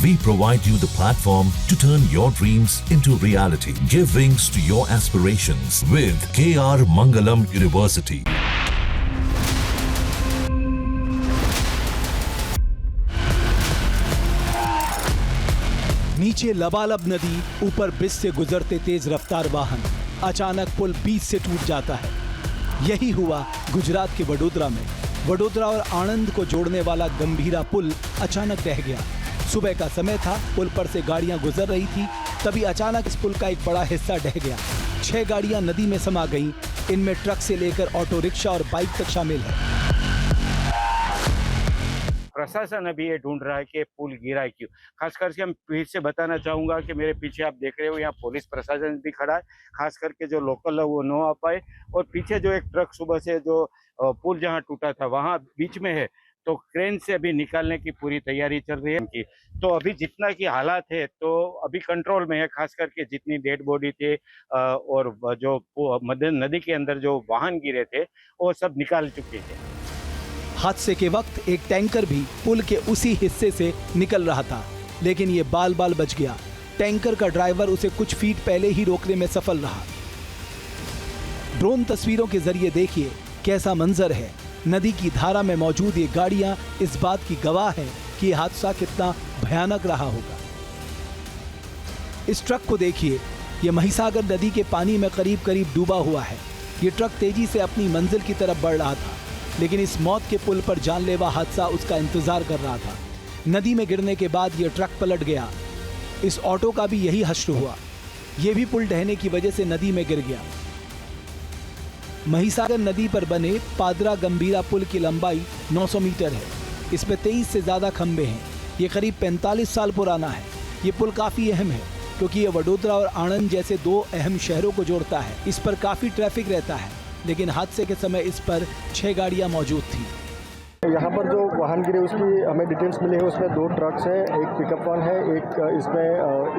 We provide you the platform to turn your dreams into reality. Give wings to your aspirations with KR Mangalam University. नीचे लबालब नदी, ऊपर bridge से गुजरते तेज रफ्तार वाहन। अचानक पुल बीच से टूट जाता है। यही हुआ गुजरात के वडोदरा में। वडोदरा और आणंद को जोड़ने वाला गंभीरा पुल अचानक ढह गया। सुबह का समय था, पुल पर से गाड़ियां गुजर रही थी, तभी अचानक इस पुल का एक बड़ा हिस्सा ढह गया। 6 गाड़ियां नदी में समा गईं। इनमें ट्रक से लेकर ऑटो रिक्शा और बाइक तक शामिल है। प्रशासन अभी ये ढूंढ रहा है कि पुल गिरा है क्यों। खास करके हम फिर से बताना चाहूंगा कि मेरे पीछे आप देख रहे हो, यहाँ पुलिस प्रशासन भी खड़ा है। खास करके जो लोकल है वो न आ पाए, और पीछे जो एक ट्रक सुबह से जो पुल जहाँ टूटा था वहाँ बीच में है, तो क्रेन से अभी निकालने की पूरी तैयारी चल रही है। तो अभी जितना की हालात है तो अभी कंट्रोल में है। खास करके जितनी डेड बॉडी थे और जो नदी के अंदर जो वाहन गिरे थे वो सब निकाल चुके थे। हादसे के वक्त एक टैंकर भी पुल के उसी हिस्से से निकल रहा था, लेकिन ये बाल बाल बच गया। टैंकर का ड्राइवर उसे कुछ फीट पहले ही रोकने में सफल रहा। ड्रोन तस्वीरों के जरिए देखिए कैसा मंजर है। नदी की धारा में मौजूद ये गाड़ियां इस बात की गवाह है कि यह हादसा कितना भयानक रहा होगा। इस ट्रक को देखिए, ये महिसागर नदी के पानी में करीब करीब डूबा हुआ है। ये ट्रक तेजी से अपनी मंजिल की तरफ बढ़ रहा था, लेकिन इस मौत के पुल पर जानलेवा हादसा उसका इंतजार कर रहा था। नदी में गिरने के बाद यह ट्रक पलट गया। इस ऑटो का भी यही हश्र हुआ। यह भी पुल ढहने की वजह से नदी में गिर गया। महिसागर नदी पर बने पादरा गंभीरा पुल की लंबाई 900 मीटर है। इसमें 23 से ज्यादा खंभे हैं। ये करीब 45 साल पुराना है। ये पुल काफी अहम है क्योंकि ये वडोदरा और आणंद जैसे 2 अहम शहरों को जोड़ता है। इस पर काफी ट्रैफिक रहता है, लेकिन हादसे के समय इस पर 6 गाड़ियां मौजूद थी। यहाँ पर जो वाहन गिरे उसकी हमें डिटेल्स मिली है। उसमें 2 ट्रक्स है, एक पिकअप वाहन है, एक इसमें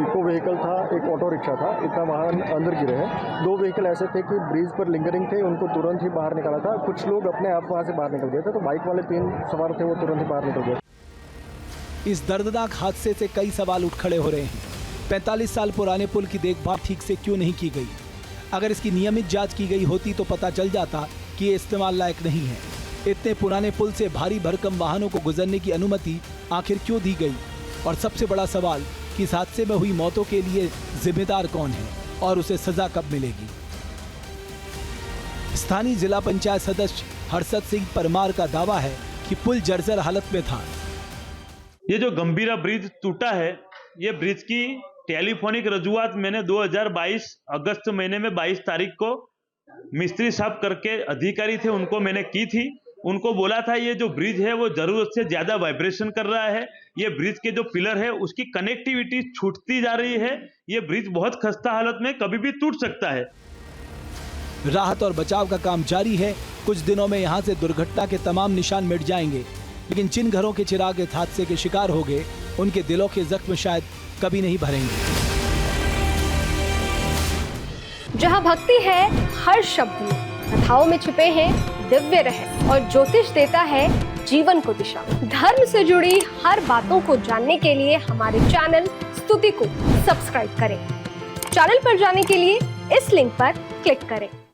इको व्हीकल था, एक ऑटो रिक्शा था। इतना वाहन अंदर गिरे हैं। 2 व्हीकल ऐसे थे कि ब्रिज पर लिंगरिंग थे, उनको तुरंत ही बाहर निकाला था। कुछ लोग अपने आप वहाँ से बाहर निकल गए थे, तो बाइक वाले 3 सवार थे, वो तुरंत ही बाहर निकल गए। इस दर्दनाक हादसे से कई सवाल उठ खड़े हो रहे हैं। 45 साल पुराने पुल की देखभाल ठीक से क्यों नहीं की गई? अगर इसकी नियमित जांच की गई होती तो पता चल जाता कि ये इस्तेमाल लायक नहीं है। इतने पुराने पुल से भारी भरकम वाहनों को गुजरने की अनुमति आखिर क्यों दी गई? और सबसे बड़ा सवाल कि इस हादसे में हुई मौतों के लिए जिम्मेदार कौन है और उसे सजा कब मिलेगी? स्थानीय जिला पंचायत सदस्य हर्षद सिंह परमार का दावा है कि पुल जर्जर हालत में था। ये जो गंभीरा ब्रिज टूटा है, ये ब्रिज की टेलीफोनिक रजूआत मैंने 2022 अगस्त महीने में 22 तारीख को मिस्त्री साहब करके अधिकारी थे उनको मैंने की थी। उनको बोला था ये जो ब्रिज है वो जरूरत से ज्यादा वाइब्रेशन कर रहा है। ये ब्रिज के जो पिलर है उसकी कनेक्टिविटी छूटती जा रही है। ये ब्रिज बहुत खस्ता हालत में कभी भी टूट सकता है। राहत और बचाव का काम जारी है। कुछ दिनों में यहाँ से दुर्घटना के तमाम निशान मिट जाएंगे, लेकिन जिन घरों के चिराग इस हादसे के शिकार हो गए उनके दिलों के जख्म शायद कभी नहीं भरेंगे। जहाँ भक्ति है हर शब्द में, कथाओं में छुपे हैं दिव्य रहस्य और ज्योतिष देता है जीवन को दिशा। धर्म से जुड़ी हर बातों को जानने के लिए हमारे चैनल स्तुति को सब्सक्राइब करें। चैनल पर जाने के लिए इस लिंक पर क्लिक करें।